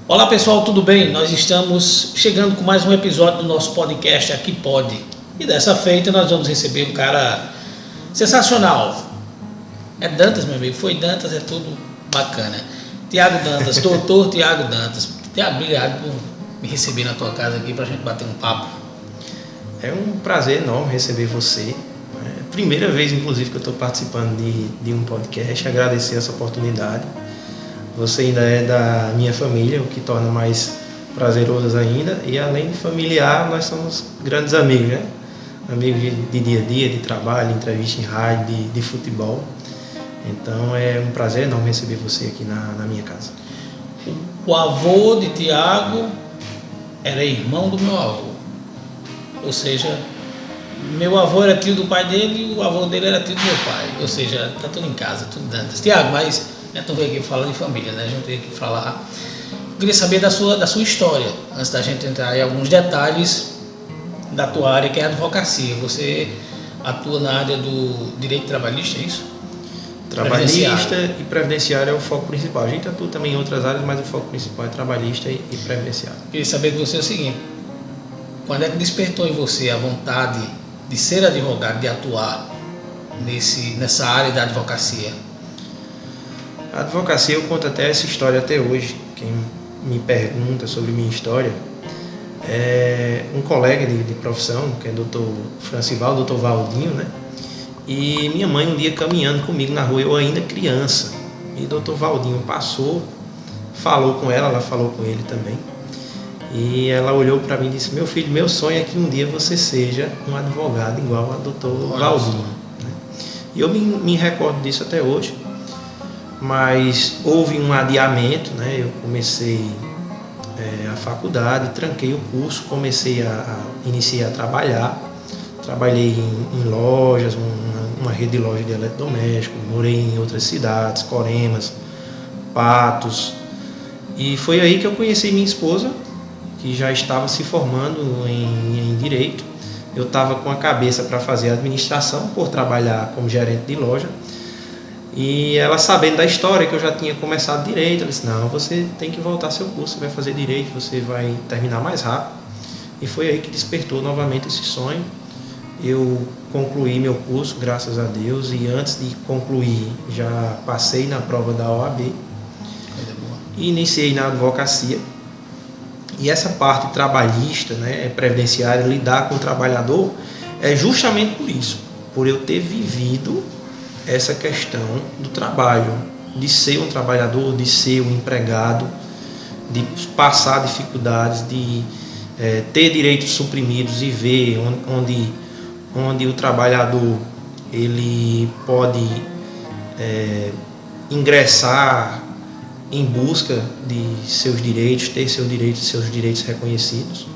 Olá pessoal, tudo bem? Nós estamos chegando com mais um episódio do nosso podcast Aqui Pode. E dessa feita nós vamos receber um cara sensacional. É Dantas, meu amigo, foi Dantas, é tudo bacana. Tiago Dantas, doutor Tiago Dantas. Tiago, obrigado por me receber na tua casa aqui pra gente bater um papo. É um prazer enorme receber você. É a primeira vez, inclusive, que eu estou participando de um podcast. Agradecer essa oportunidade. Você ainda é da minha família, o que torna mais prazeroso ainda. E além de familiar, nós somos grandes amigos, né? Amigos de dia a dia, de trabalho, entrevista em rádio, de futebol. Então é um prazer enorme receber você aqui na minha casa. O avô de Tiago era irmão do meu avô. Ou seja, meu avô era tio do pai dele e o avô dele era tio do meu pai. Ou seja, tá tudo em casa, tudo Dantas. Tiago, mas a gente não veio aqui falar de família, né? A gente veio aqui falar... Eu queria saber da sua história, antes da gente entrar em alguns detalhes da tua área, que é a advocacia. Você atua na área do direito trabalhista, é isso? Trabalhista e previdenciário é o foco principal. A gente atua também em outras áreas, mas o foco principal é trabalhista e previdenciário. Queria saber de você o seguinte: quando é que despertou em você a vontade de ser advogado, de atuar nessa área da advocacia? A advocacia, eu conto até essa história até hoje. Quem me pergunta sobre minha história é um colega de profissão, que é o doutor Francival, doutor Valdinho, né? E minha mãe um dia caminhando comigo na rua, eu ainda criança, e o doutor Valdinho passou, falou com ela falou com ele também, e ela olhou para mim e disse: meu filho, meu sonho é que um dia você seja um advogado igual a doutor Valdinho, né? E eu me recordo disso até hoje, mas houve um adiamento, né? Eu comecei a faculdade, tranquei o curso, iniciei a trabalhar. Trabalhei em lojas, uma rede de lojas de eletrodomésticos, morei em outras cidades, Coremas, Patos. E foi aí que eu conheci minha esposa, que já estava se formando em Direito. Eu estava com a cabeça para fazer administração, por trabalhar como gerente de loja. E ela, sabendo da história, que eu já tinha começado Direito, ela disse: não, você tem que voltar ao seu curso, você vai fazer Direito, você vai terminar mais rápido. E foi aí que despertou novamente esse sonho. Eu concluí meu curso, graças a Deus, e antes de concluir já passei na prova da OAB e iniciei na advocacia. E essa parte trabalhista, né, previdenciária, lidar com o trabalhador, é justamente por isso, por eu ter vivido essa questão do trabalho, de ser um trabalhador, de ser um empregado, de passar dificuldades, de ter direitos suprimidos e ver onde o trabalhador ele pode ingressar em busca de seus direitos, ter seus direitos reconhecidos.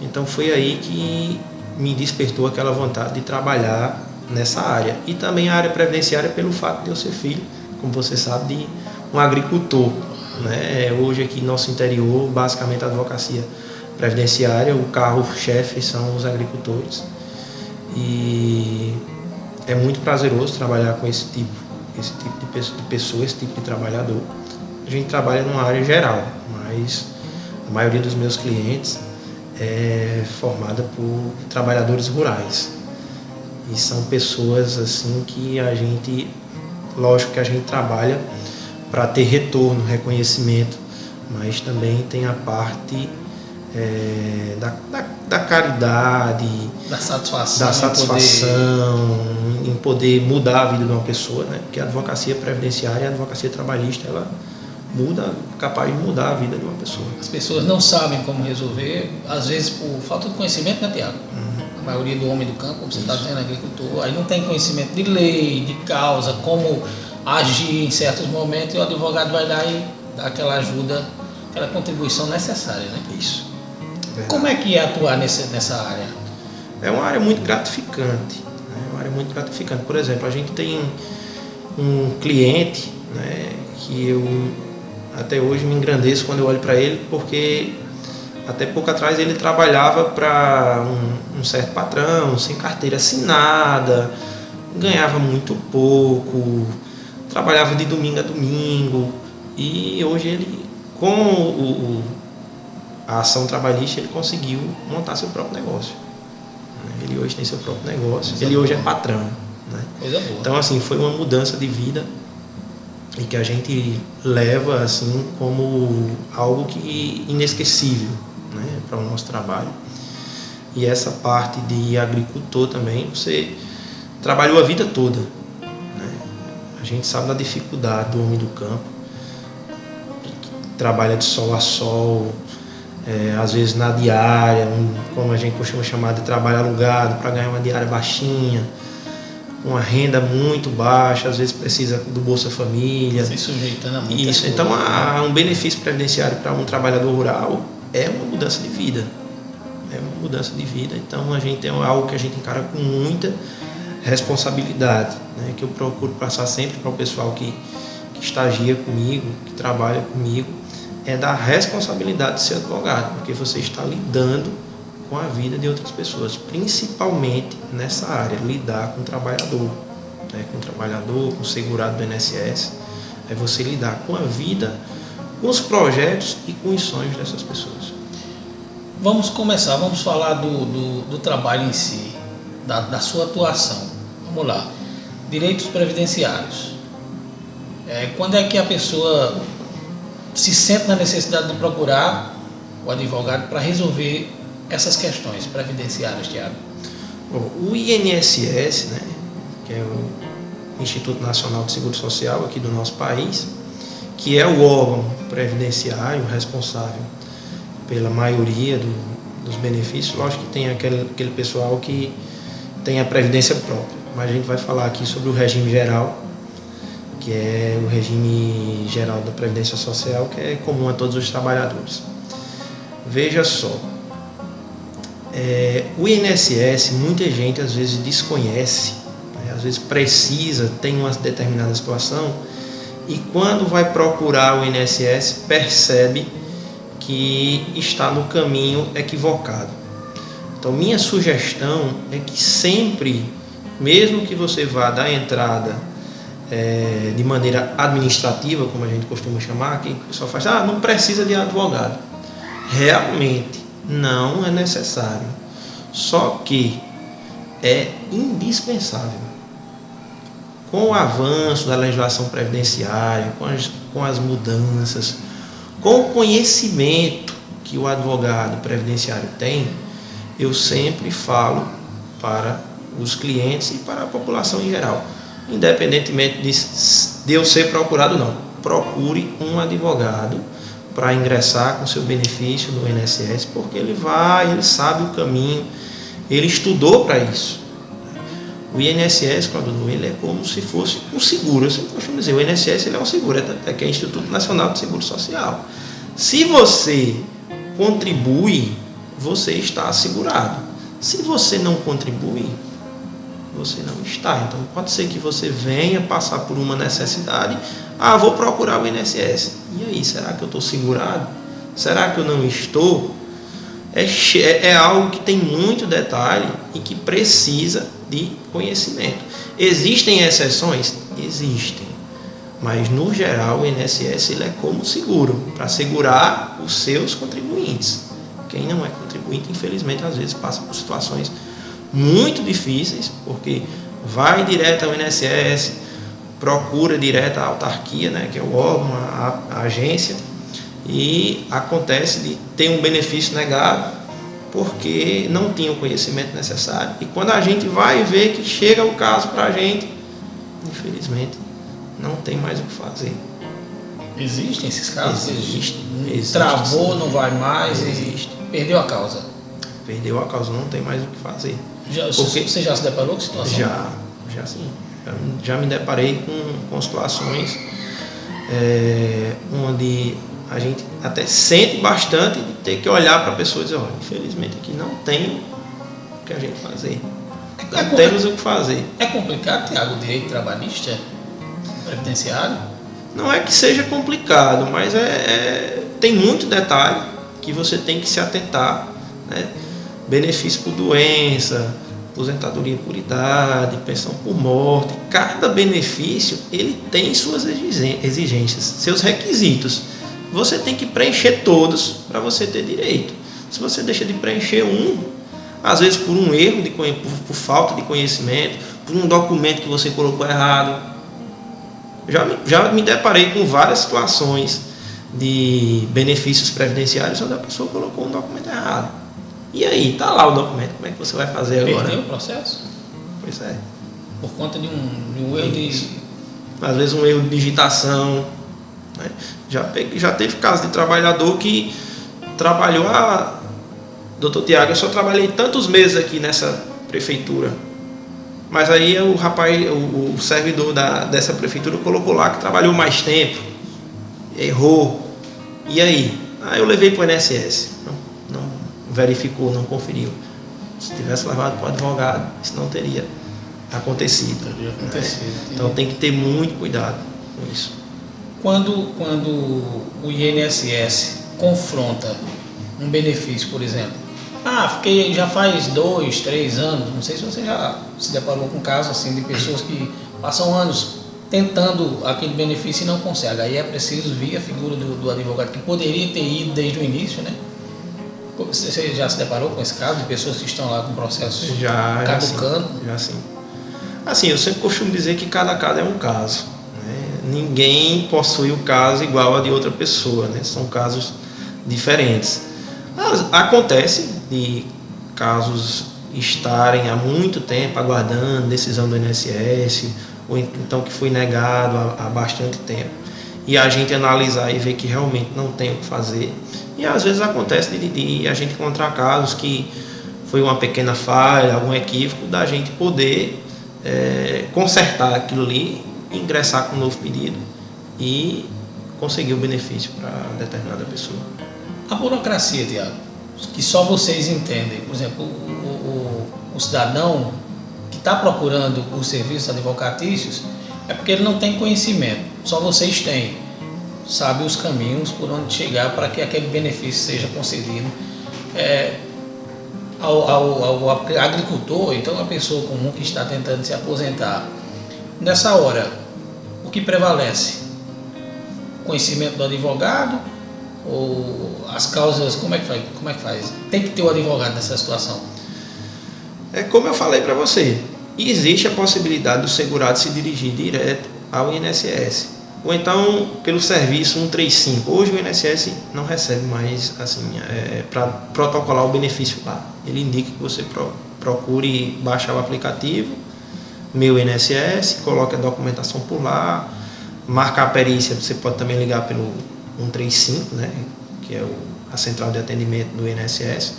Então foi aí que me despertou aquela vontade de trabalhar nessa área. E também a área previdenciária, pelo fato de eu ser filho, como você sabe, de um agricultor, né? Hoje aqui no nosso interior, basicamente a advocacia previdenciária, o carro-chefe são os agricultores. E é muito prazeroso trabalhar com esse tipo de pessoa, esse tipo de trabalhador. A gente trabalha numa área geral, mas a maioria dos meus clientes é formada por trabalhadores rurais. E são pessoas assim que lógico que a gente trabalha para ter retorno, reconhecimento, mas também tem a parte da caridade, da satisfação, em poder mudar a vida de uma pessoa, né? Porque a advocacia previdenciária e a advocacia trabalhista, ela capaz de mudar a vida de uma pessoa. As pessoas não sabem como resolver, às vezes por falta de conhecimento, né, Tiago? A maioria do homem do campo, como você está dizendo, agricultor, aí não tem conhecimento de lei, de causa, como agir em certos momentos, e o advogado vai lá e dá aquela ajuda, aquela contribuição necessária, né? Isso. Verdade. Como é que é atuar nessa área? É uma área muito gratificante. Por exemplo, a gente tem um cliente, né, que eu até hoje me engrandeço quando eu olho para ele, porque até pouco atrás ele trabalhava para um certo patrão, sem carteira assinada, ganhava muito pouco, trabalhava de domingo a domingo, e hoje ele, com a ação trabalhista, ele conseguiu montar seu próprio negócio. Ele hoje tem seu próprio negócio, ele hoje é patrão. Né? Coisa boa. Então, assim, foi uma mudança de vida e que a gente leva assim como algo que inesquecível, né, para o nosso trabalho. E essa parte de agricultor também, você trabalhou a vida toda, né? A gente sabe da dificuldade do homem do campo, trabalha de sol a sol, às vezes na diária, como a gente costuma chamar de trabalho alugado, para ganhar uma diária baixinha, uma renda muito baixa, às vezes precisa do Bolsa Família. Se sujeitando a muitas Isso, coisas. então um benefício previdenciário para um trabalhador rural é uma mudança de vida. É uma mudança de vida, então a gente tem algo que a gente encara com muita responsabilidade, né, que eu procuro passar sempre para o pessoal que estagia comigo, que trabalha comigo, é da responsabilidade de ser advogado, porque você está lidando com a vida de outras pessoas, principalmente nessa área, lidar com o trabalhador, né, com o segurado do INSS, é você lidar com a vida, com os projetos e com os sonhos dessas pessoas. Vamos começar, vamos falar do trabalho em si, da sua atuação. Vamos lá. Direitos previdenciários. Quando é que a pessoa se sente na necessidade de procurar o advogado para resolver essas questões previdenciárias, Tiago? O INSS, né, que é o Instituto Nacional de Seguro Social aqui do nosso país, que é o órgão previdenciário responsável pela maioria dos benefícios. Lógico que tem aquele pessoal que tem a previdência própria, mas a gente vai falar aqui sobre o regime geral, que é o regime geral da Previdência Social, que é comum a todos os trabalhadores. Veja só, o INSS, muita gente às vezes desconhece, né? Às vezes precisa, tem uma determinada situação, e quando vai procurar o INSS, percebe que está no caminho equivocado. Então, minha sugestão é que sempre, mesmo que você vá dar entrada de maneira administrativa, como a gente costuma chamar, que o pessoal faz, não precisa de advogado. Realmente não é necessário, só que é indispensável. Com o avanço da legislação previdenciária, com as mudanças, com o conhecimento que o advogado previdenciário tem, eu sempre falo para os clientes e para a população em geral, independentemente de eu ser procurado ou não, procure um advogado para ingressar com seu benefício no INSS, porque ele sabe o caminho, ele estudou para isso. O INSS, Claudio, ele é como se fosse um seguro. Eu sempre costumo dizer, o INSS ele é um seguro, que é o Instituto Nacional de Seguro Social. Se você contribui, você está assegurado. Se você não contribui, você não está. Então pode ser que você venha passar por uma necessidade, vou procurar o INSS. E aí, será que eu estou segurado? Será que eu não estou? É algo que tem muito detalhe e que precisa de conhecimento. Existem exceções? Existem. Mas no geral o INSS ele é como seguro, para segurar os seus contribuintes. Quem não é contribuinte, infelizmente, às vezes passa por situações muito difíceis, porque vai direto ao INSS, procura direto a autarquia, né, que é o órgão, a agência, e acontece de ter um benefício negado porque não tinha o conhecimento necessário. E quando a gente vai ver que chega o caso para a gente, infelizmente, não tem mais o que fazer. Existem esses casos? Existe. Travou, não vai mais, existe. Perdeu a causa. Perdeu a causa, não tem mais o que fazer. Você já se deparou com situação? Já sim. Já me deparei com situações onde a gente até sente bastante de ter que olhar para a pessoa e dizer, infelizmente aqui não tem o que a gente fazer. Não temos o que fazer. É complicado, Tiago, o direito trabalhista, previdenciário? Não é que seja complicado, mas tem muito detalhe, que você tem que se atentar, né? Benefício por doença, aposentadoria por idade, pensão por morte. Cada benefício ele tem suas exigências, seus requisitos. Você tem que preencher todos para você ter direito. Se você deixa de preencher um, às vezes por um erro, por falta de conhecimento, por um documento que você colocou errado. Já me deparei com várias situações de benefícios previdenciários onde a pessoa colocou um documento errado. E aí, tá lá o documento, como é que você vai fazer agora? Perdeu o processo? Pois é. Por conta de um erro de... Às vezes um erro de digitação, né? Já teve caso de trabalhador que trabalhou, doutor Tiago, eu só trabalhei tantos meses aqui nessa prefeitura. Mas aí o rapaz, o servidor dessa prefeitura colocou lá que trabalhou mais tempo, errou. E aí? Eu levei para o INSS. Não verificou, não conferiu. Se tivesse levado para o advogado, isso não teria acontecido. Então tem que ter muito cuidado com isso. Quando o INSS confronta um benefício, por exemplo, fiquei já faz 2, 3 anos, não sei se você já se deparou com casos assim de pessoas que passam anos tentando aquele benefício e não conseguem. Aí é preciso vir a figura do advogado que poderia ter ido desde o início, né? Você já se deparou com esse caso de pessoas que estão lá com processos caducando? Já sim. Assim, eu sempre costumo dizer que cada caso é um caso, né? Ninguém possui o caso igual a de outra pessoa, né? São casos diferentes. Acontece de casos estarem há muito tempo aguardando decisão do INSS, ou então que foi negado há bastante tempo, e a gente analisar e ver que realmente não tem o que fazer. E às vezes acontece de a gente encontrar casos que foi uma pequena falha, algum equívoco, da gente poder consertar aquilo ali, ingressar com um novo pedido e conseguir o benefício para determinada pessoa. A burocracia, Tiago, que só vocês entendem, por exemplo, o cidadão que está procurando os serviços advocatícios, é porque ele não tem conhecimento, só vocês têm, sabe os caminhos por onde chegar para que aquele benefício seja concedido ao agricultor, então a pessoa comum que está tentando se aposentar. Nessa hora, o que prevalece? O conhecimento do advogado ou as causas, como é que faz? Tem que ter o advogado nessa situação. É como eu falei para você, existe a possibilidade do segurado se dirigir direto ao INSS, ou então pelo serviço 135. Hoje o INSS não recebe mais para protocolar o benefício lá. Ele indica que você procure baixar o aplicativo Meu INSS, coloque a documentação por lá, marca a perícia. Você pode também ligar pelo 135, né, que é a central de atendimento do INSS.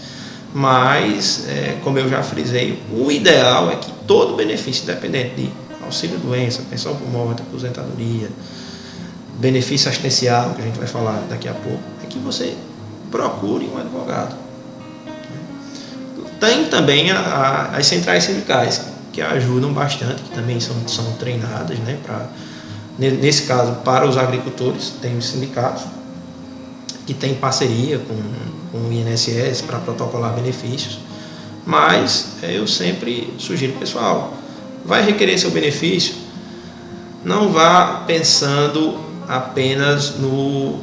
Mas, como eu já frisei, o ideal é que todo benefício, independente de auxílio-doença, pensão por morte, aposentadoria, benefício assistencial, que a gente vai falar daqui a pouco, é que você procure um advogado. Tem também as centrais sindicais, que ajudam bastante, que também são treinadas, né, nesse caso, para os agricultores. Tem os sindicatos que têm parceria com o INSS para protocolar benefícios, mas eu sempre sugiro, pessoal, vai requerer seu benefício, não vá pensando apenas no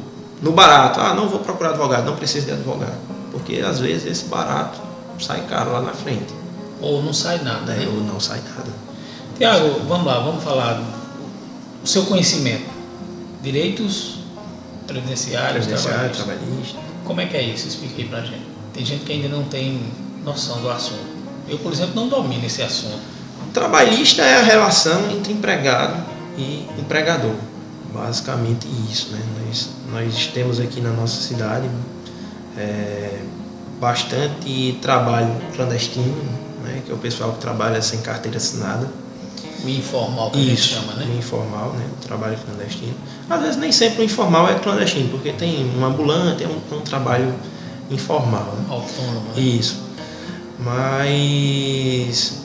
barato. Não vou procurar advogado, não preciso de advogado, porque às vezes esse barato sai caro lá na frente. Ou não sai nada, né? Ou não sai nada. Tiago, vamos lá, vamos falar o seu conhecimento. Direitos previdenciários, trabalhistas. Como é que é isso? Explique aí pra gente. Tem gente que ainda não tem noção do assunto. Eu, por exemplo, não domino esse assunto. Trabalhista é a relação entre empregado e empregador. Basicamente isso, né? Nós temos aqui na nossa cidade bastante trabalho clandestino, né? Que é o pessoal que trabalha sem carteira assinada. O informal, que a gente chama, né? O informal, né? O trabalho clandestino. Às vezes nem sempre o informal é clandestino, porque tem um ambulante, é um trabalho informal, né? Autônomo, né? Isso. Mas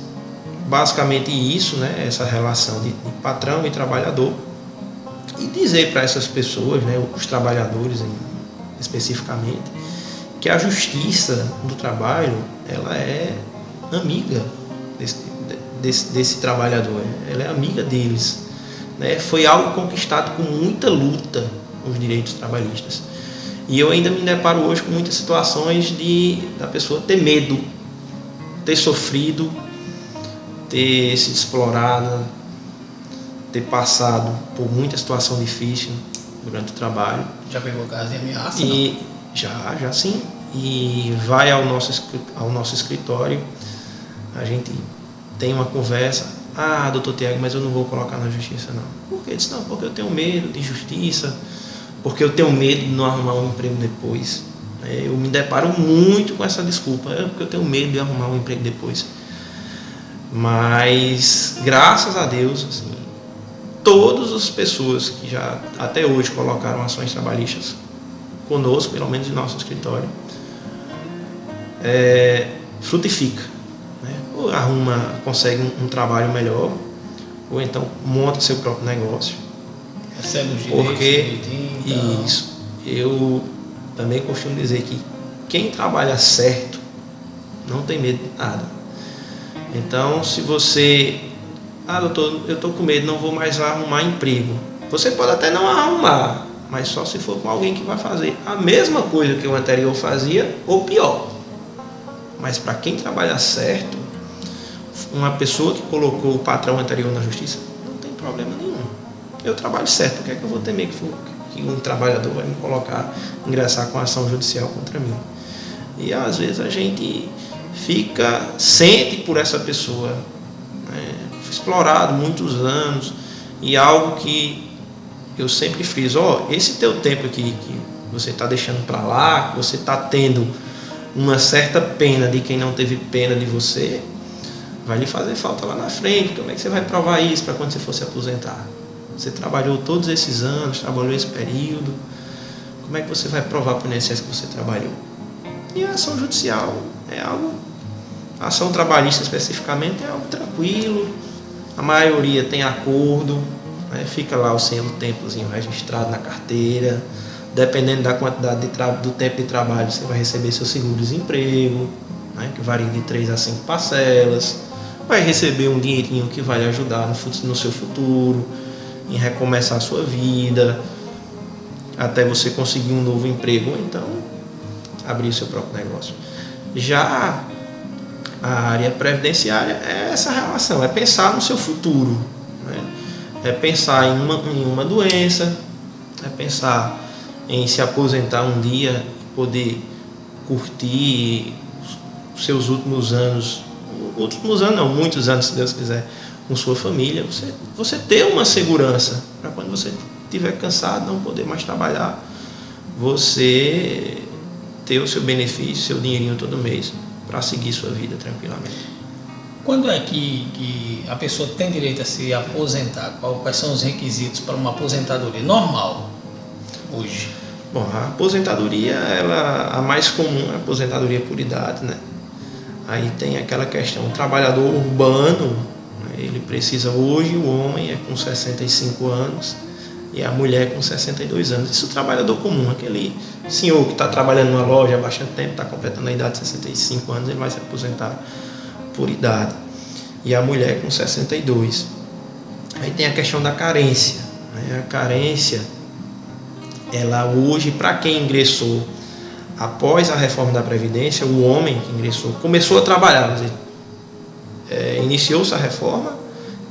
basicamente isso, né? Essa relação de patrão e trabalhador. E dizer para essas pessoas, né? Os trabalhadores especificamente, que a justiça do trabalho, ela é amiga desse trabalhador, ela é amiga deles, né? Foi algo conquistado com muita luta, os direitos trabalhistas. E eu ainda me deparo hoje com muitas situações da pessoa ter medo, ter sofrido, ter sido explorada, ter passado por muita situação difícil durante o trabalho. Já pegou caso de ameaça? E já sim. E vai ao nosso escritório, a gente tem uma conversa. Ah, doutor Tiago, mas eu não vou colocar na justiça não. Por quê? Eu disse, não, porque eu tenho medo de justiça, porque eu tenho medo de não arrumar um emprego depois. Eu me deparo muito com essa desculpa, porque eu tenho medo de arrumar um emprego depois. Mas, graças a Deus, assim, todas as pessoas que já até hoje colocaram ações trabalhistas conosco, pelo menos em nosso escritório, frutifica, né? Ou consegue um trabalho melhor, ou então monta seu próprio negócio. Recebe os direitos. Porque isso, eu também costumo dizer que quem trabalha certo não tem medo de nada. Então, se você... Ah, doutor, eu estou com medo, não vou mais arrumar emprego. Você pode até não arrumar, mas só se for com alguém que vai fazer a mesma coisa que o anterior fazia, ou pior. Mas para quem trabalha certo, uma pessoa que colocou o patrão anterior na justiça, não tem problema nenhum. Eu trabalho certo, o que é que eu vou temer que um trabalhador vai me ingressar com ação judicial contra mim? E às vezes a gente sente por essa pessoa, né? Fui explorado muitos anos, e algo que eu sempre friso, esse teu tempo aqui que você está deixando para lá, que você está tendo uma certa pena de quem não teve pena de você, vai lhe fazer falta lá na frente. Como é que você vai provar isso para quando você for se aposentar? Você trabalhou todos esses anos, trabalhou esse período, como é que você vai provar para o INSS que você trabalhou? E a ação judicial é algo, a ação trabalhista especificamente é algo tranquilo, a maioria tem acordo, né? Fica lá o selo tempozinho registrado na carteira, dependendo da quantidade do tempo de trabalho, você vai receber seu seguro-desemprego, né? Que varia de 3 a 5 parcelas, vai receber um dinheirinho que vai lhe ajudar no seu futuro, em recomeçar a sua vida, até você conseguir um novo emprego, ou então abrir o seu próprio negócio. Já a área previdenciária é essa relação, é pensar no seu futuro, né? É pensar em uma doença, é pensar em se aposentar um dia e poder curtir os seus últimos anos não, muitos anos, se Deus quiser, com sua família, você ter uma segurança para quando você estiver cansado, não poder mais trabalhar, você ter o seu benefício, seu dinheirinho todo mês para seguir sua vida tranquilamente. Quando é que a pessoa tem direito a se aposentar? Quais são os requisitos para uma aposentadoria normal hoje? Bom, a aposentadoria, a mais comum é a aposentadoria por idade, né? Aí tem aquela questão, o trabalhador urbano, ele precisa hoje, o homem é com 65 anos e a mulher com 62 anos. Isso é o trabalhador comum, aquele senhor que está trabalhando numa loja há bastante tempo, está completando a idade de 65 anos, ele vai se aposentar por idade. E a mulher com 62. Aí tem a questão da carência, né? A carência, ela hoje, para quem ingressou após a reforma da Previdência, o homem que ingressou, começou a trabalhar, iniciou-se a reforma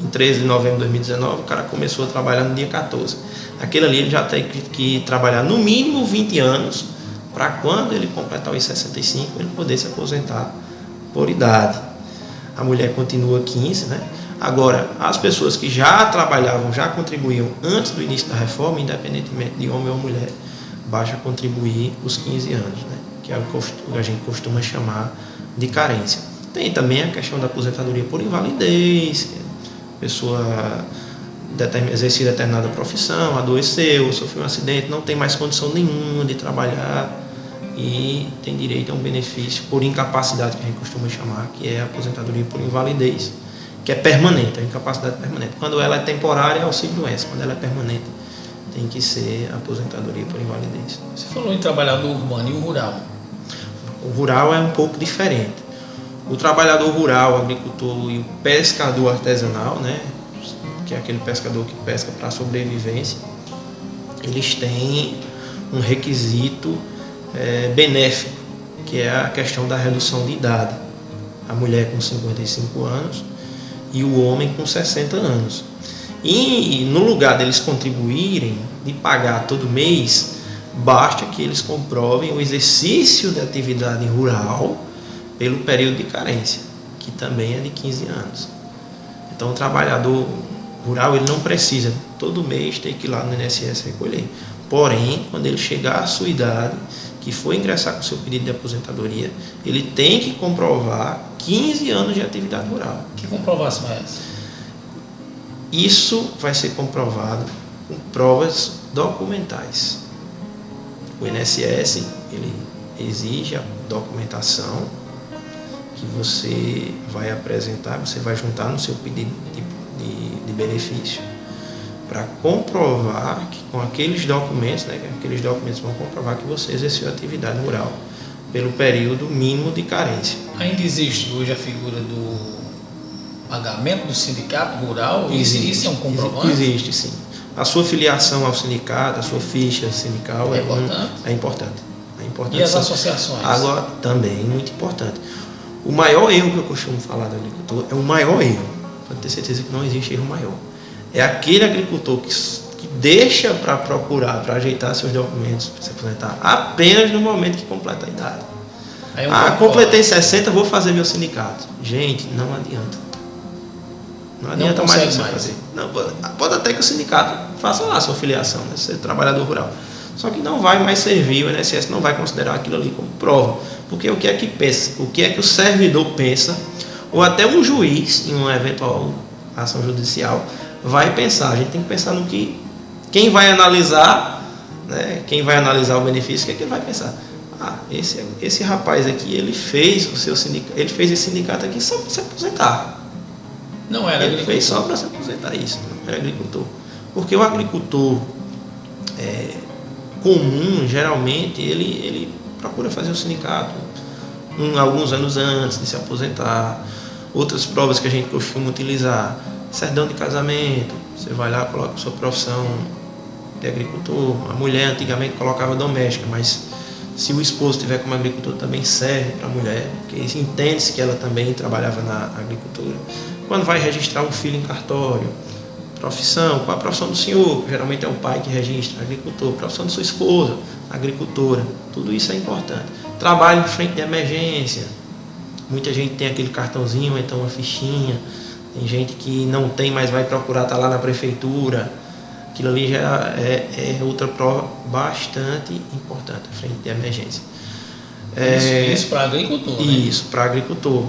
em 13 de novembro de 2019, o cara começou a trabalhar no dia 14. Aquele ali ele já tem que trabalhar no mínimo 20 anos para quando ele completar os 65 ele poder se aposentar por idade. A mulher continua 15, né? Agora, as pessoas que já trabalhavam, já contribuíam antes do início da reforma, independentemente de homem ou mulher, basta contribuir os 15 anos, né? Que é o que a gente costuma chamar de carência. Tem também a questão da aposentadoria por invalidez, a pessoa exercia determinada profissão, adoeceu, sofreu um acidente, não tem mais condição nenhuma de trabalhar e tem direito a um benefício por incapacidade, que a gente costuma chamar, que é a aposentadoria por invalidez, que é permanente, a incapacidade permanente. Quando ela é temporária, é auxílio-doença. Quando ela é permanente, tem que ser a aposentadoria por invalidez. Você falou em trabalhador urbano e o rural. O rural é um pouco diferente. O trabalhador rural, o agricultor e o pescador artesanal, né, que é aquele pescador que pesca para sobrevivência, eles têm um requisito benéfico, que é a questão da redução de idade. A mulher com 55 anos e o homem com 60 anos. E no lugar deles contribuírem, de pagar todo mês, basta que eles comprovem o exercício de atividade rural pelo período de carência, que também é de 15 anos. Então o trabalhador rural ele não precisa todo mês ter que ir lá no INSS recolher. Porém, quando ele chegar à sua idade, que for ingressar com seu pedido de aposentadoria, ele tem que comprovar 15 anos de atividade rural. Que comprovação é essa? Isso vai ser comprovado com provas documentais. O INSS ele exige a documentação que você vai apresentar, você vai juntar no seu pedido de benefício, para comprovar que com aqueles documentos, né, aqueles documentos vão comprovar que você exerceu atividade rural pelo período mínimo de carência. Ainda existe hoje a figura do pagamento do sindicato rural? Isso é um comprovante? Existe, sim. A sua filiação ao sindicato, a sua ficha sindical é importante? É importante. É importante. E as associações? Agora, também muito importante. O maior erro que eu costumo falar do agricultor é o maior erro. Pode ter certeza que não existe erro maior. É aquele agricultor que deixa para procurar, para ajeitar seus documentos, para se aposentar, apenas no momento que completa a idade. Completei 60, vou fazer meu sindicato. Gente, não adianta. Não adianta mais você fazer. Não, pode até que o sindicato faça lá a sua filiação, né, ser trabalhador rural. Só que não vai mais servir, o INSS não vai considerar aquilo ali como prova. Porque o que é que pensa? O que é que o servidor pensa? Ou até um juiz, em uma eventual ação judicial, vai pensar. A gente tem que pensar no que quem vai analisar, né, quem vai analisar o benefício, o que é que ele vai pensar? Esse rapaz aqui, ele fez o seu sindicato, ele fez esse sindicato aqui só para se aposentar. Não era ele agricultor. Fez só para se aposentar, isso, não era agricultor. Porque o agricultor comum, geralmente, ele procura fazer o sindicato alguns anos antes de se aposentar. Outras provas que a gente costuma utilizar, certidão de casamento, você vai lá, coloca a sua profissão de agricultor. A mulher antigamente colocava doméstica, mas se o esposo tiver como agricultor também serve para a mulher, porque entende-se que ela também trabalhava na agricultura. Quando vai registrar um filho em cartório, profissão, qual a profissão do senhor? Geralmente é o pai que registra, agricultor. Profissão de sua esposa, agricultora. Tudo isso é importante. Trabalho em frente de emergência. Muita gente tem aquele cartãozinho, então uma fichinha. Tem gente que não tem, mas vai procurar, tá lá na prefeitura. Aquilo ali já é outra prova bastante importante, frente de emergência. Isso para agricultor, né? Isso, para agricultor.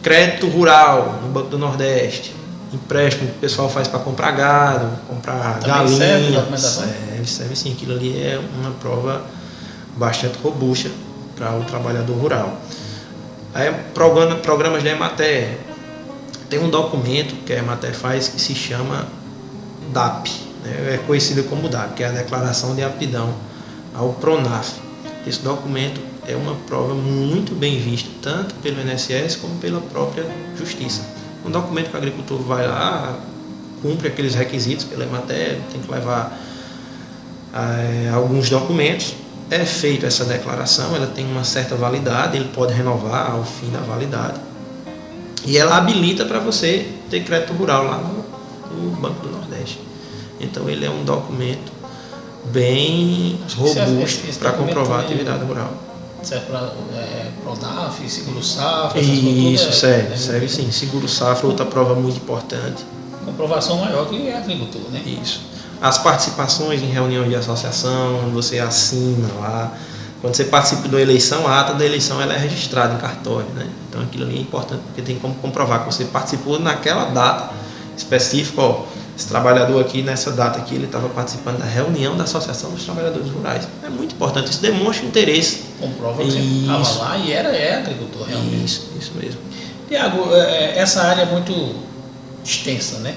Crédito rural no Banco do Nordeste. Empréstimo que o pessoal faz para comprar gado, comprar também galinha. serve documentação? Serve sim. Aquilo ali é uma prova bastante robusta para o trabalhador rural. Aí, programas da Emater. Tem um documento que a Emater faz que se chama DAP, né? É conhecido como DAP, que é a Declaração de Aptidão ao PRONAF. Esse documento é uma prova muito bem vista, tanto pelo INSS como pela própria Justiça. Um documento que o agricultor vai lá, cumpre aqueles requisitos pela Emater, tem que levar alguns documentos. É feita essa declaração, ela tem uma certa validade, ele pode renovar ao fim da validade. E ela habilita para você ter crédito rural lá no Banco do Nordeste. Então ele é um documento bem robusto para comprovar a atividade rural. Serve para PRONAF, Seguro Safra, isso, serve sim. Seguro Safra, outra prova muito importante. Comprovação maior que agricultor, né? Isso. As participações em reuniões de associação, você assina lá. Quando você participa de uma eleição, a ata da eleição ela é registrada em cartório, né? Então aquilo ali é importante, porque tem como comprovar que você participou naquela data específica. Esse trabalhador aqui, nessa data aqui, ele estava participando da reunião da Associação dos Trabalhadores Rurais. É muito importante, isso demonstra interesse. Comprova que você estava lá e é agricultor realmente. Isso mesmo. Tiago, essa área é muito extensa, né?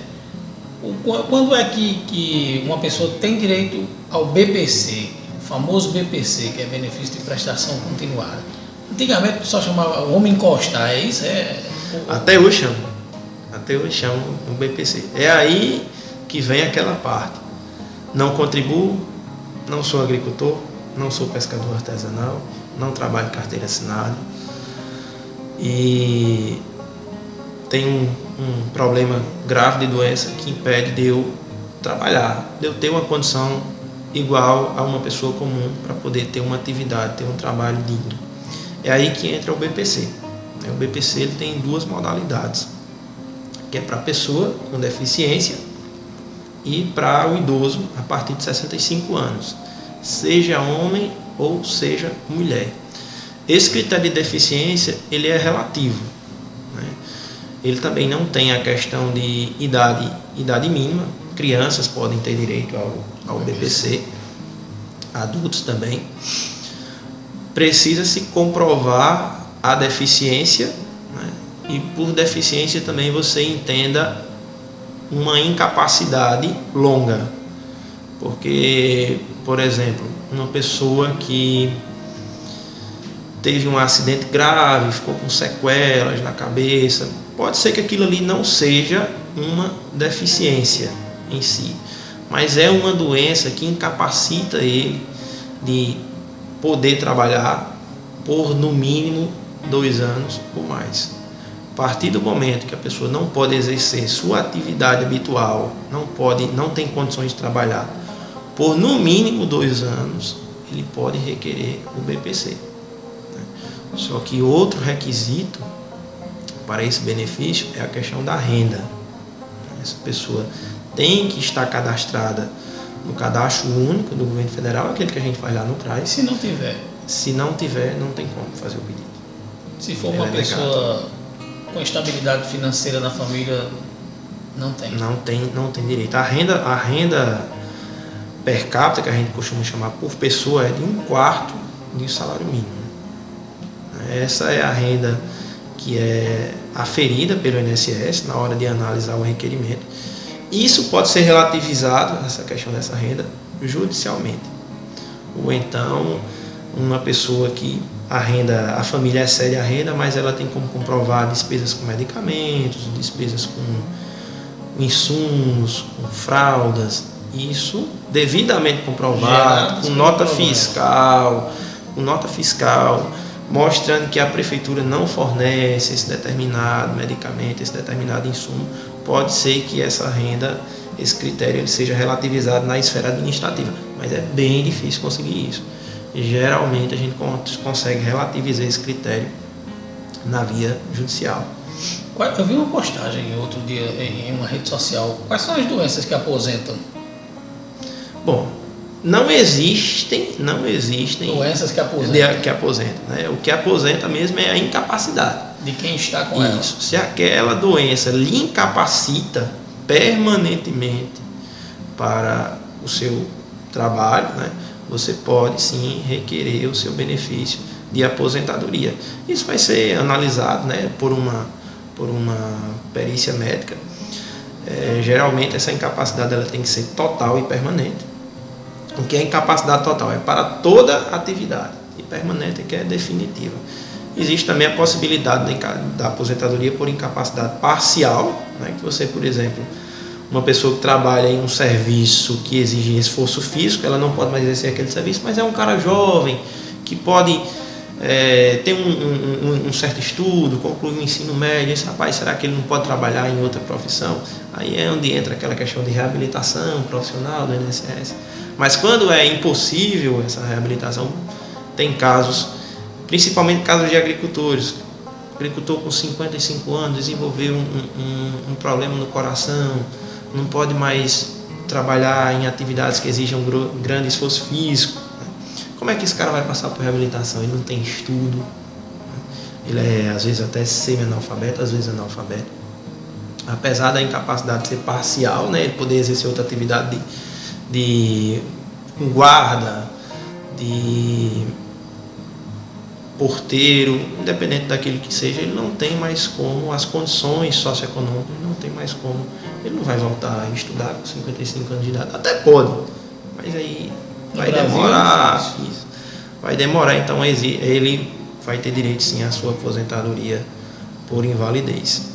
Quando é que uma pessoa tem direito ao BPC, famoso BPC, que é benefício de prestação continuada. Antigamente o pessoal chamava o homem encostar, é isso? Até hoje chama. Até hoje chama o BPC. É aí que vem aquela parte. Não contribuo, não sou agricultor, não sou pescador artesanal, não trabalho em carteira assinada e tenho um problema grave de doença que impede de eu trabalhar, de eu ter uma condição igual a uma pessoa comum para poder ter uma atividade, ter um trabalho digno. É aí que entra o BPC. O BPC ele tem duas modalidades, que é para a pessoa com deficiência e para o idoso a partir de 65 anos, seja homem ou seja mulher. Esse critério de deficiência ele é relativo, né? Ele também não tem a questão de idade mínima. Crianças podem ter direito ao BPC, adultos também. Precisa-se comprovar a deficiência, né? E por deficiência também você entenda uma incapacidade longa, porque, por exemplo, uma pessoa que teve um acidente grave, ficou com sequelas na cabeça, pode ser que aquilo ali não seja uma deficiência em si, mas é uma doença que incapacita ele de poder trabalhar por no mínimo 2 anos ou mais. A partir do momento que a pessoa não pode exercer sua atividade habitual, não tem condições de trabalhar por no mínimo 2 anos, ele pode requerer o BPC. Só que outro requisito para esse benefício é a questão da renda. Essa pessoa tem que estar cadastrada no cadastro único do governo federal, aquele que a gente faz lá no CRAS. Se não tiver? Se não tiver, não tem como fazer o pedido. Se for uma pessoa com estabilidade financeira na família, não tem? Não tem direito. A renda per capita, que a gente costuma chamar por pessoa, é de 1/4 do salário mínimo. Essa é a renda que é aferida pelo INSS na hora de analisar o requerimento. Isso pode ser relativizado, essa questão dessa renda, judicialmente. Ou então, uma pessoa que a família excede a renda, mas ela tem como comprovar despesas com medicamentos, despesas com insumos, com fraldas, isso devidamente comprovado, com nota fiscal, mostrando que a prefeitura não fornece esse determinado medicamento, esse determinado insumo, pode ser que essa renda, esse critério ele seja relativizado na esfera administrativa, mas é bem difícil conseguir isso. Geralmente a gente consegue relativizar esse critério na via judicial. Eu vi uma postagem outro dia em uma rede social. Quais são as doenças que aposentam? Bom, não existem doenças que aposentam. Né? O que aposenta mesmo é a incapacidade de quem está com ela. Isso. Se aquela doença lhe incapacita permanentemente para o seu trabalho, né? Você pode sim requerer o seu benefício de aposentadoria. Isso vai ser analisado, né, por uma perícia médica. Geralmente essa incapacidade ela tem que ser total e permanente. O que é incapacidade total? É para toda atividade, e permanente é que é definitiva. Existe também a possibilidade da aposentadoria por incapacidade parcial, né, que você, por exemplo, uma pessoa que trabalha em um serviço que exige esforço físico, ela não pode mais exercer aquele serviço, mas é um cara jovem que pode ter um certo estudo, concluir um ensino médio. Esse rapaz, será que ele não pode trabalhar em outra profissão? Aí é onde entra aquela questão de reabilitação profissional do INSS. Mas quando é impossível essa reabilitação, tem casos, principalmente casos de agricultores. Agricultor com 55 anos desenvolveu um problema no coração, não pode mais trabalhar em atividades que exijam grande esforço físico. Como é que esse cara vai passar por reabilitação? Ele não tem estudo, ele é às vezes até semi-analfabeto, às vezes analfabeto. Apesar da incapacidade de ser parcial, né, ele poder exercer outra atividade de guarda, de porteiro, independente daquilo que seja, ele não tem mais como, as condições socioeconômicas, ele não tem mais como, ele não vai voltar a estudar com 55 anos de idade, até pode, mas aí vai demorar. Isso. Vai demorar, então ele vai ter direito sim à sua aposentadoria por invalidez.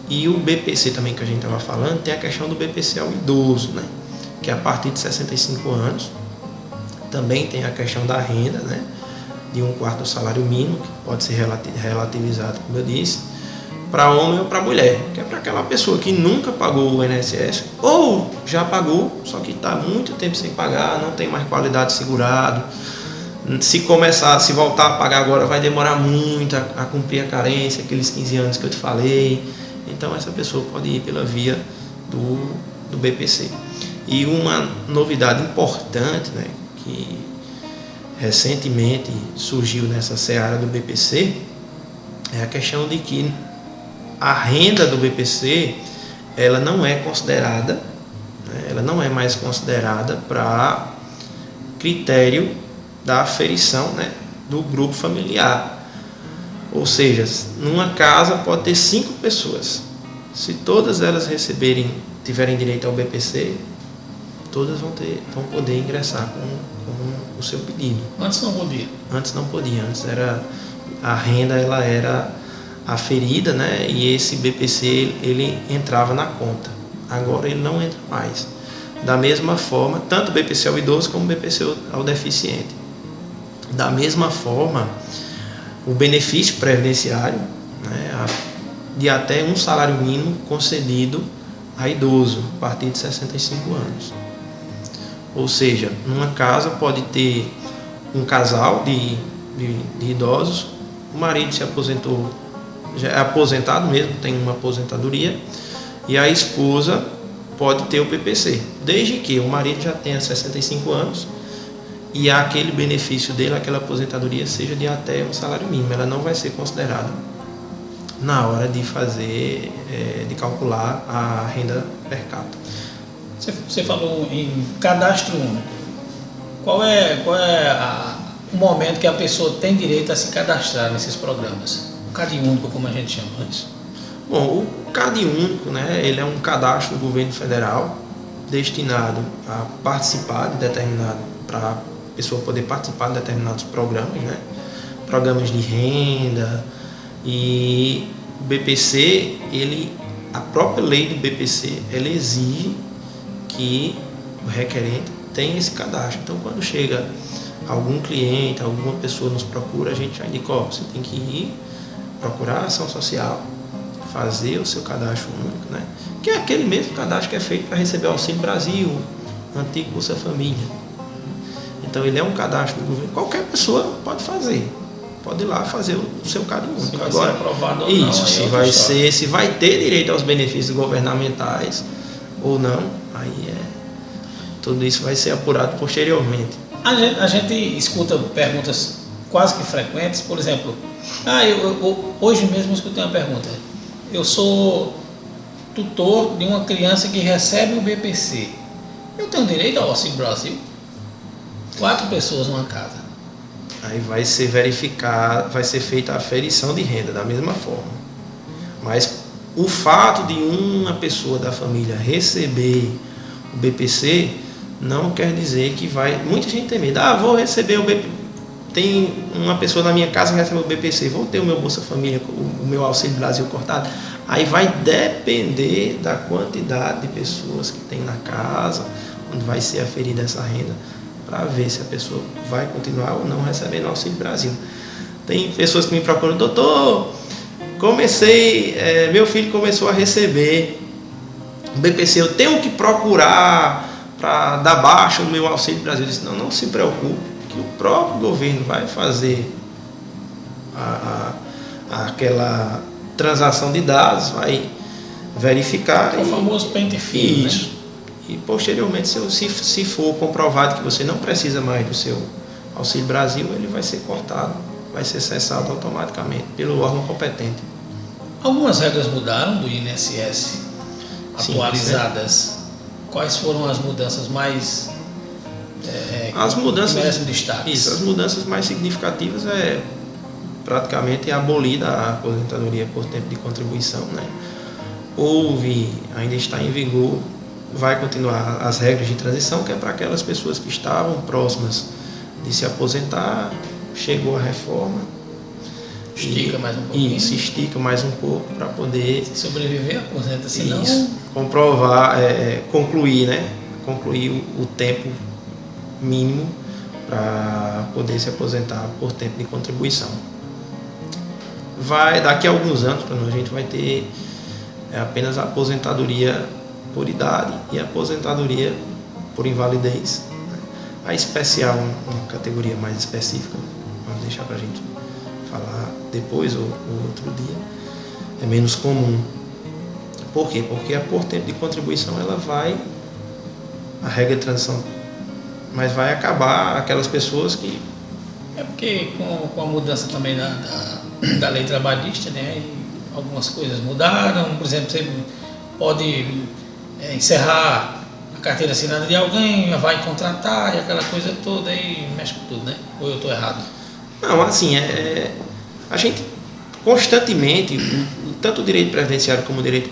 E o BPC também que a gente estava falando, tem a questão do BPC ao idoso, né? Que é a partir de 65 anos. Também tem a questão da renda, né? De 1/4 do salário mínimo, que pode ser relativizado, como eu disse, para homem ou para mulher, que é para aquela pessoa que nunca pagou o INSS ou já pagou, só que está muito tempo sem pagar, não tem mais qualidade segurado. Se voltar a pagar agora, vai demorar muito a cumprir a carência, aqueles 15 anos que eu te falei. Então essa pessoa pode ir pela via do BPC. E uma novidade importante, né, que recentemente surgiu nessa seara do BPC, é a questão de que a renda do BPC ela não é considerada, né, ela não é mais considerada para critério da aferição, né, do grupo familiar. Ou seja, numa casa pode ter 5 pessoas. Se todas elas tiverem direito ao BPC, todas vão poder ingressar com o seu pedido. Antes não podia. Antes não podia. Antes a renda ela era aferida, né? E esse BPC ele entrava na conta. Agora ele não entra mais. Da mesma forma, tanto o BPC ao idoso como o BPC ao deficiente. Da mesma forma, o benefício previdenciário, né, de até um salário mínimo concedido a idoso a partir de 65 anos. Ou seja, numa casa pode ter um casal de idosos, o marido se aposentou, já é aposentado mesmo, tem uma aposentadoria, e a esposa pode ter o BPC, desde que o marido já tenha 65 anos e aquele benefício dele, aquela aposentadoria, seja de até um salário mínimo. Ela não vai ser considerada na hora de calcular a renda per capita. Você falou em cadastro único. Qual é o momento que a pessoa tem direito a se cadastrar nesses programas? O CAD único, como a gente chama isso. Bom, o CAD único, né, ele é um cadastro do governo federal destinado a participar de para a pessoa poder participar de determinados programas, né, programas de renda. E o BPC, a própria lei do BPC, ela exige que o requerente tenha esse cadastro. Então, quando chega algum cliente, alguma pessoa nos procura, a gente já indica, você tem que ir procurar a ação social, fazer o seu cadastro único, né? Que é aquele mesmo cadastro que é feito para receber o Auxílio Brasil, antigo Bolsa Família. Então, ele é um cadastro do governo. Qualquer pessoa pode fazer. Pode ir lá fazer o seu CAD único. Se vai ser aprovado ou não, se vai ter direito aos benefícios governamentais ou não, aí tudo isso vai ser apurado posteriormente. A gente escuta perguntas quase que frequentes, por exemplo, hoje mesmo eu escutei uma pergunta. Eu sou tutor de uma criança que recebe o BPC. Eu tenho direito ao Auxílio Brasil? 4 pessoas numa casa. Aí vai ser feita a aferição de renda da mesma forma. Mas o fato de uma pessoa da família receber o BPC não quer dizer que vai... Muita gente tem medo. Vou receber o BPC. Tem uma pessoa na minha casa que recebe o BPC, vou ter o meu Bolsa Família, o meu Auxílio Brasil cortado. Aí vai depender da quantidade de pessoas que tem na casa, onde vai ser aferida essa renda, para ver se a pessoa vai continuar ou não recebendo o Auxílio Brasil. Tem pessoas que me procuram, doutor, meu filho começou a receber o BPC, eu tenho que procurar para dar baixa no meu Auxílio Brasil. Eu disse, não se preocupe, que o próprio governo vai fazer aquela transação de dados, vai verificar. O famoso pente fino. Isso. Né? E posteriormente, se for comprovado que você não precisa mais do seu Auxílio Brasil, ele vai ser cortado, vai ser cessado automaticamente pelo órgão competente. Algumas regras mudaram do INSS, atualizadas. Sim. Quais foram as mudanças mais que merecem destaque? Isso, as mudanças mais significativas praticamente abolida a aposentadoria por tempo de contribuição, né? Ainda está em vigor vai continuar as regras de transição, que é para aquelas pessoas que estavam próximas de se aposentar, chegou a reforma. Estica mais um pouquinho. Isso, estica mais um pouco para poder... Se sobreviver, aposenta, senão... Isso, comprovar, concluir, né? Concluir o tempo mínimo para poder se aposentar por tempo de contribuição. Daqui a alguns anos, a gente vai ter apenas a aposentadoria por idade e a aposentadoria por invalidez. A especial, uma categoria mais específica, vamos deixar para a gente falar depois ou outro dia, é menos comum. Por quê? Porque por tempo de contribuição a regra de transição, mas vai acabar aquelas pessoas que... É porque com a mudança também da lei trabalhista, né, e algumas coisas mudaram. Por exemplo, você pode encerrar a carteira assinada de alguém, vai contratar e aquela coisa toda e mexe com tudo, né? Ou eu estou errado? Não, assim, a gente constantemente, tanto o direito previdenciário como o direito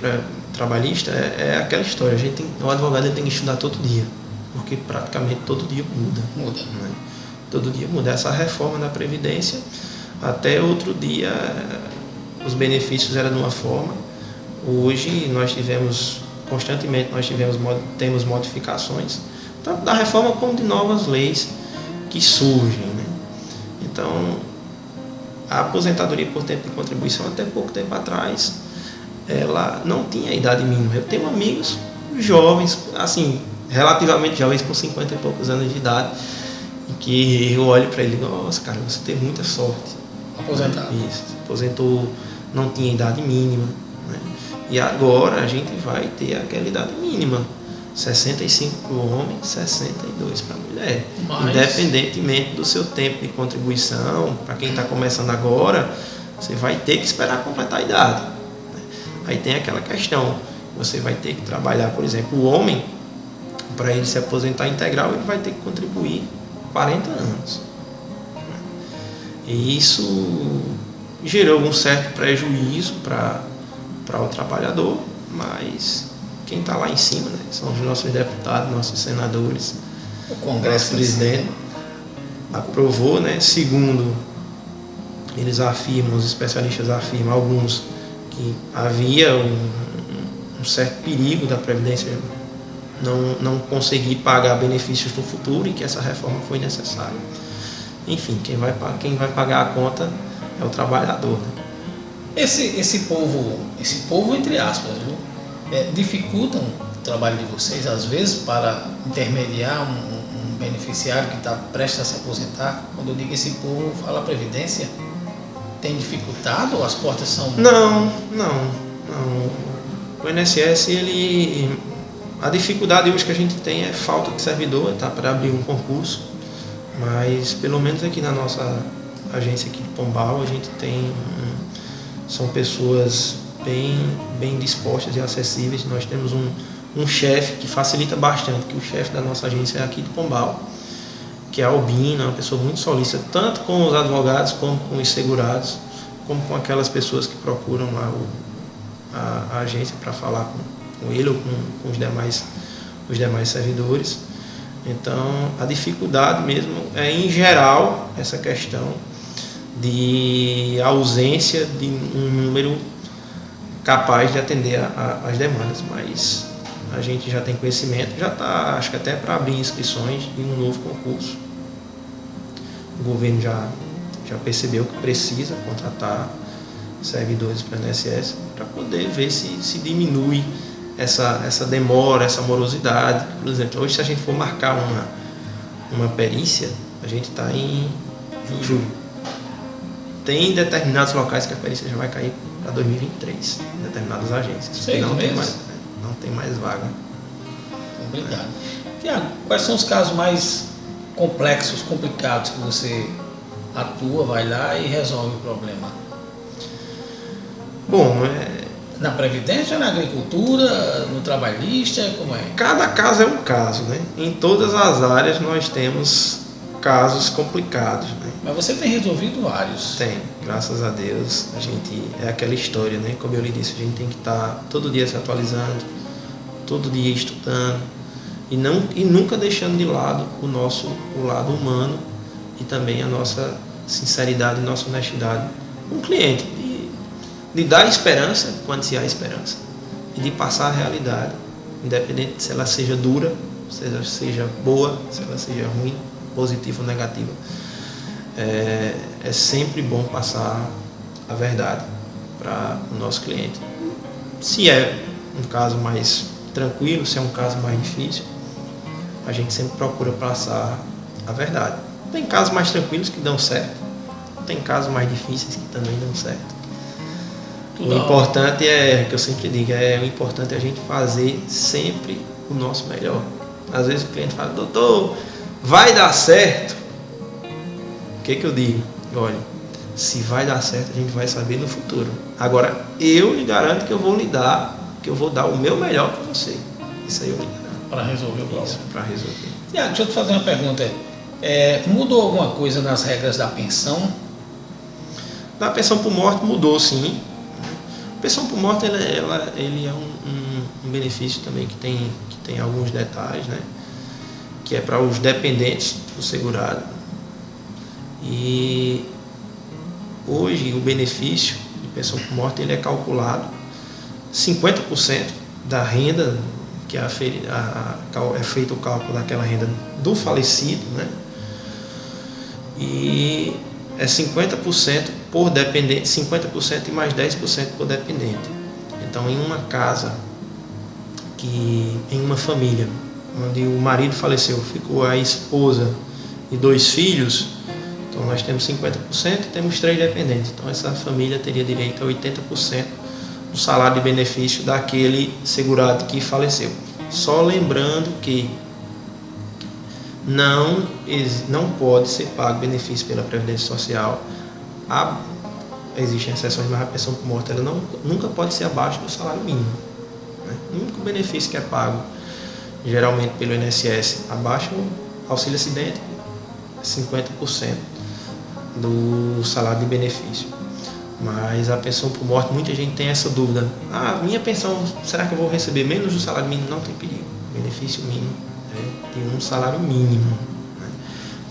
trabalhista, é aquela história, o advogado tem que estudar todo dia, porque praticamente todo dia muda. Né? Todo dia muda. Essa reforma da Previdência, até outro dia os benefícios eram de uma forma, hoje constantemente temos modificações, tanto da reforma como de novas leis que surgem. Né? Então, a aposentadoria por tempo de contribuição, até pouco tempo atrás, ela não tinha idade mínima. Eu tenho amigos jovens, assim, relativamente jovens, com 50 e poucos anos de idade, em que eu olho para ele e digo, nossa, cara, você tem muita sorte. Aposentado. Isso, aposentou, não tinha idade mínima. Né? E agora a gente vai ter aquela idade mínima. 65 para o homem, 62 para a mulher. Mas... independentemente do seu tempo de contribuição, para quem está começando agora, você vai ter que esperar completar a idade. Aí tem aquela questão, você vai ter que trabalhar, por exemplo, o homem, para ele se aposentar integral, ele vai ter que contribuir 40 anos. E isso gerou um certo prejuízo para o trabalhador, mas... quem está lá em cima, né, são os nossos deputados, nossos senadores, o Congresso, nosso presidente aprovou, né, segundo eles afirmam, os especialistas afirmam, alguns, que havia um certo perigo da Previdência não conseguir pagar benefícios no futuro e que essa reforma foi necessária. Enfim, quem vai pagar a conta é o trabalhador. Né? Esse povo entre aspas, viu? Dificultam o trabalho de vocês, às vezes, para intermediar um beneficiário que está prestes a se aposentar? Quando eu digo esse povo, fala Previdência, tem dificultado ou as portas são... Não. O INSS, a dificuldade hoje que a gente tem é falta de servidor, tá, para abrir um concurso, mas pelo menos aqui na nossa agência aqui de Pombal, a gente tem... são pessoas bem dispostas e acessíveis. Nós temos um chefe que facilita bastante, que o chefe da nossa agência é aqui de Pombal, que é a Albina, uma pessoa muito solícita, tanto com os advogados, como com os segurados, como com aquelas pessoas que procuram lá a agência para falar com ele ou com os demais servidores. Então, a dificuldade mesmo é, em geral, essa questão de ausência de um número capaz de atender as demandas, mas a gente já tem conhecimento, já está, acho que até para abrir inscrições em um novo concurso. O governo já percebeu que precisa contratar servidores para o INSS para poder ver se diminui essa demora, essa morosidade. Por exemplo, hoje, se a gente for marcar uma perícia, a gente está em julho. Tem determinados locais que a perícia já vai cair para 2023, em determinadas agências. Não tem mais vaga. Obrigado. Tiago, quais são os casos mais complexos, complicados que você atua, vai lá e resolve o problema? Bom, na Previdência, na agricultura, no trabalhista, como é? Cada caso é um caso, né? Em todas as áreas nós temos casos complicados, né? Mas você tem resolvido vários. Tem, graças a Deus. É aquela história, né? Como eu lhe disse, a gente tem que estar todo dia se atualizando, todo dia estudando e nunca deixando de lado o lado humano e também a nossa sinceridade e nossa honestidade com o cliente, de dar esperança quando se há esperança e de passar a realidade, independente se ela seja dura, se ela seja boa, se ela seja ruim, positiva ou negativa. É sempre bom passar a verdade para o nosso cliente. Se é um caso mais tranquilo, se é um caso mais difícil, a gente sempre procura passar a verdade. Tem casos mais tranquilos que dão certo, tem casos mais difíceis que também dão certo. O importante que eu sempre digo, o importante é a gente fazer sempre o nosso melhor. Às vezes o cliente fala, doutor, vai dar certo? O que eu digo? Olha, se vai dar certo, a gente vai saber no futuro. Agora, eu lhe garanto que eu vou dar o meu melhor para você. Isso aí eu lhe garanto. Para resolver o problema. Isso, para resolver. Tiago, deixa eu te fazer uma pergunta. Mudou alguma coisa nas regras da pensão? Da pensão por morte mudou, sim. A pensão por morte ele é um benefício também que tem alguns detalhes, né? Que é para os dependentes do segurado. E hoje o benefício de pensão por morte ele é calculado 50% da renda que é feito o cálculo daquela renda do falecido, né? E é 50% por dependente, 50% e mais 10% por dependente. Então, em uma casa, em uma família, onde o marido faleceu, ficou a esposa e 2 filhos, então nós temos 50% e temos 3 dependentes. Então, essa família teria direito a 80% do salário de benefício daquele segurado que faleceu. Só lembrando que não pode ser pago benefício pela Previdência Social. Existem exceções, mas a pensão por morte ela nunca pode ser abaixo do salário mínimo, né? O único benefício que é pago, geralmente pelo INSS, abaixo do auxílio acidente, 50% do salário de benefício. Mas a pensão por morte, muita gente tem essa dúvida. Minha pensão, será que eu vou receber menos do salário mínimo? Não tem perigo. Benefício mínimo de um salário mínimo, né?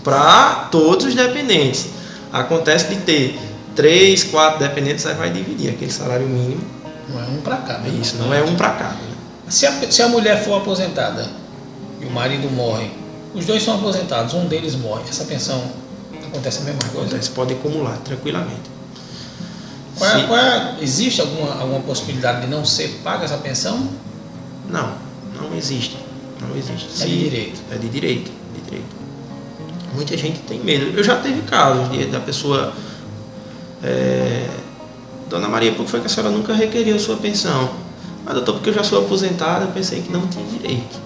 Para todos os dependentes. Acontece de ter 3, 4 dependentes, aí vai dividir aquele salário mínimo. Não é um para cá, né? Isso, não é um para cá. Né? Se a mulher for aposentada e o marido morre, os dois são aposentados, um deles morre, essa pensão acontece a mesma coisa? Acontece, pode acumular tranquilamente. Existe alguma possibilidade de não ser paga essa pensão? Não existe. Não existe. É de direito. É de direito. Muita gente tem medo. Eu já teve casos da pessoa... Dona Maria, por que foi que a senhora nunca requeriu sua pensão? Doutor, porque eu já sou aposentada, eu pensei que não tinha direito.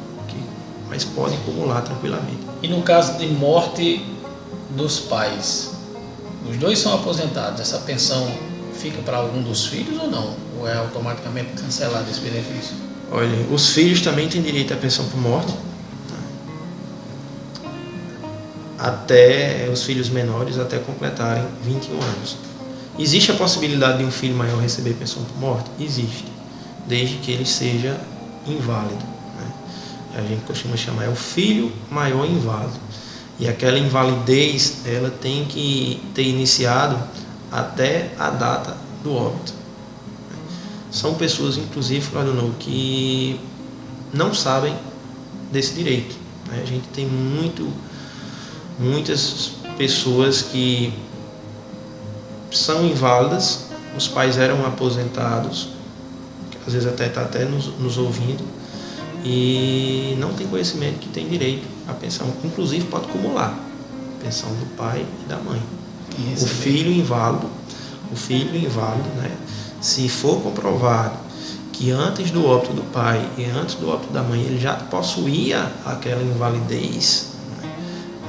Mas pode acumular tranquilamente. E no caso de morte dos pais, os dois são aposentados, essa pensão fica para algum dos filhos ou não? Ou é automaticamente cancelado esse benefício? Olha, os filhos também têm direito à pensão por morte. Até os filhos menores até completarem 21 anos. Existe a possibilidade de um filho maior receber pensão por morte? Existe, desde que ele seja inválido, né? A gente costuma chamar o filho maior inválido. E aquela invalidez, ela tem que ter iniciado até a data do óbito. São pessoas, inclusive, que não sabem desse direito, né? A gente tem muitas pessoas que são inválidas, os pais eram aposentados, às vezes até nos ouvindo, e não tem conhecimento que tem direito à pensão. Inclusive pode acumular a pensão do pai e da mãe. O filho inválido, né? Se for comprovado que antes do óbito do pai e antes do óbito da mãe ele já possuía aquela invalidez, né?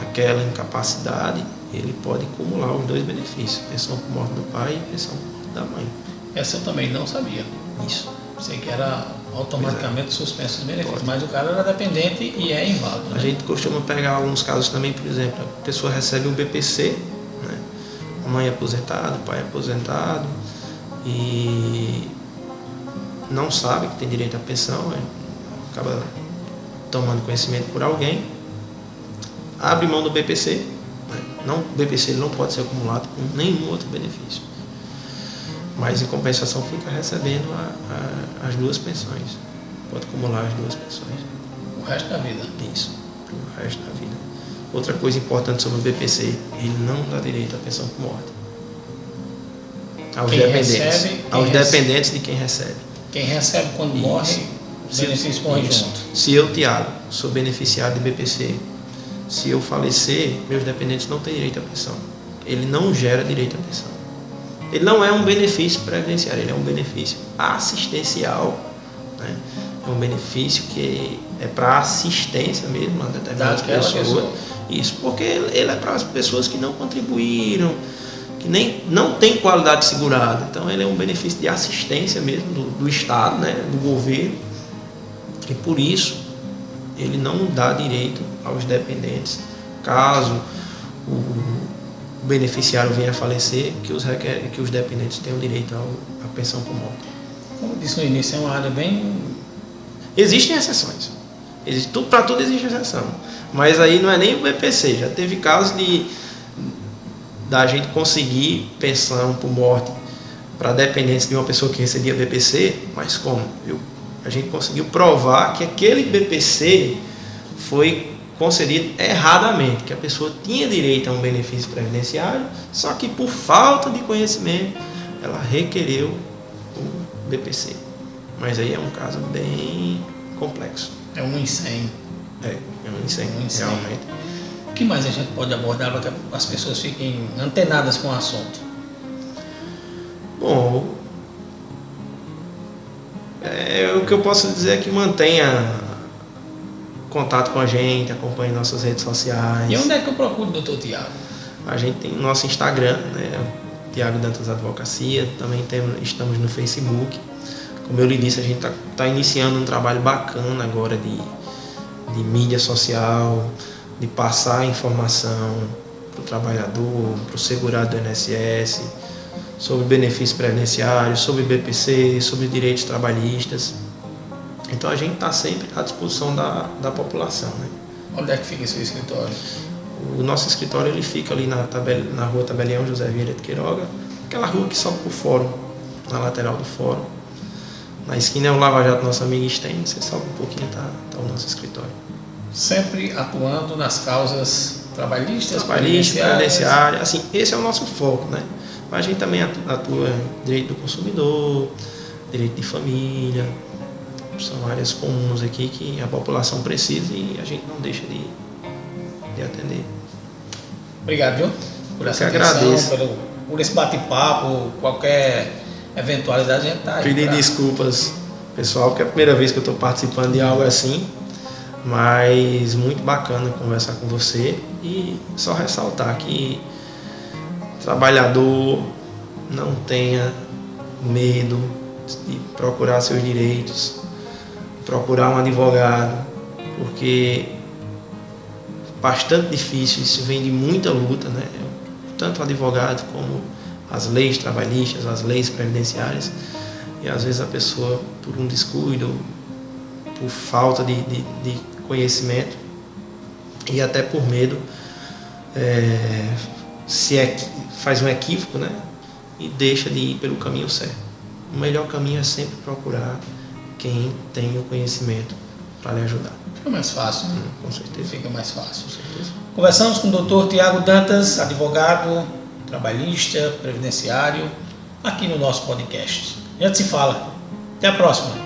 Aquela incapacidade, ele pode acumular os 2 benefícios, pensão por morte do pai e pensão por morte da mãe. Essa eu também não sabia. Isso. Sei que era automaticamente suspenso os benefícios, mas o cara era dependente e é inválido, né? A gente costuma pegar alguns casos também, por exemplo, a pessoa recebe um BPC, né? A mãe é aposentada, o pai é aposentado e não sabe que tem direito à pensão, acaba tomando conhecimento por alguém, abre mão do BPC, né? Não, o BPC ele não pode ser acumulado com nenhum outro benefício, mas em compensação fica recebendo as duas pensões, pode acumular as duas pensões. O resto da vida. Isso, o resto da vida. Outra coisa importante sobre o BPC, ele não dá direito à pensão por morte. Aos dependentes de quem recebe. Quem recebe quando morre, os benefícios morrem junto. Se eu, Tiago, sou beneficiário de BPC, se eu falecer, meus dependentes não têm direito à pensão. Ele não gera direito à pensão. Ele não é um benefício previdenciário, ele é um benefício assistencial, né? É um benefício que é para assistência mesmo a determinadas pessoas. Isso, porque ele é para as pessoas que não contribuíram, que não tem qualidade segurada. Então ele é um benefício de assistência mesmo do Estado, né, do governo, e por isso ele não dá direito aos dependentes, caso o beneficiário venha a falecer, que os dependentes tenham direito à pensão por morte. Como disse no início, é uma área bem... Existem exceções. Para tudo existe exceção. Mas aí não é nem o BPC. Já teve casos da gente conseguir pensão por morte para dependentes de uma pessoa que recebia BPC, mas como? A gente conseguiu provar que aquele BPC foi concedido erradamente, que a pessoa tinha direito a um benefício previdenciário, só que por falta de conhecimento ela requereu o BPC. Mas aí é um caso bem complexo. É 1 em 100. É 1 em 100, realmente. O que mais a gente pode abordar para que as pessoas fiquem antenadas com o assunto? Bom, o que eu posso dizer é que mantenha contato com a gente, acompanhe nossas redes sociais. E onde é que eu procuro o Dr. Tiago? A gente tem o nosso Instagram, né, Tiago Dantas Advocacia, também estamos no Facebook. Como eu lhe disse, a gente está iniciando um trabalho bacana agora de mídia social, de passar informação para o trabalhador, para o segurado do INSS, sobre benefícios previdenciários, sobre BPC, sobre direitos trabalhistas. Então a gente está sempre à disposição da população, né? Onde é que fica esse escritório? O nosso escritório ele fica ali na rua Tabelião José Vieira de Queiroga, aquela rua que sobe para o fórum, na lateral do fórum. Na esquina é o Lava Jato, nosso amigo Stein, você sobe um pouquinho, tá o nosso escritório. Sempre atuando nas causas trabalhistas, previdenciárias, assim, esse é o nosso foco, né? Mas a gente também atua em direito do consumidor, direito de família, são áreas comuns aqui que a população precisa e a gente não deixa de atender. Obrigado, viu? Por essa atenção, por esse bate-papo, qualquer eventualidade a gente está aí. Pedir desculpas, pessoal, porque é a primeira vez que eu estou participando de algo assim, mas muito bacana conversar com você e só ressaltar que trabalhador não tenha medo de procurar seus direitos, procurar um advogado, porque é bastante difícil, isso vem de muita luta, né? Tanto o advogado como as leis trabalhistas, as leis previdenciárias, e às vezes a pessoa, por um descuido, por falta de conhecimento e até por medo, faz um equívoco, né? E deixa de ir pelo caminho certo. O melhor caminho é sempre procurar quem tem o conhecimento para lhe ajudar. Fica mais fácil, né? Com certeza. Fica mais fácil. Com certeza. Conversamos com o Dr. Tiago Dantas, advogado, trabalhista, previdenciário, aqui no nosso podcast. A gente se fala. Até a próxima.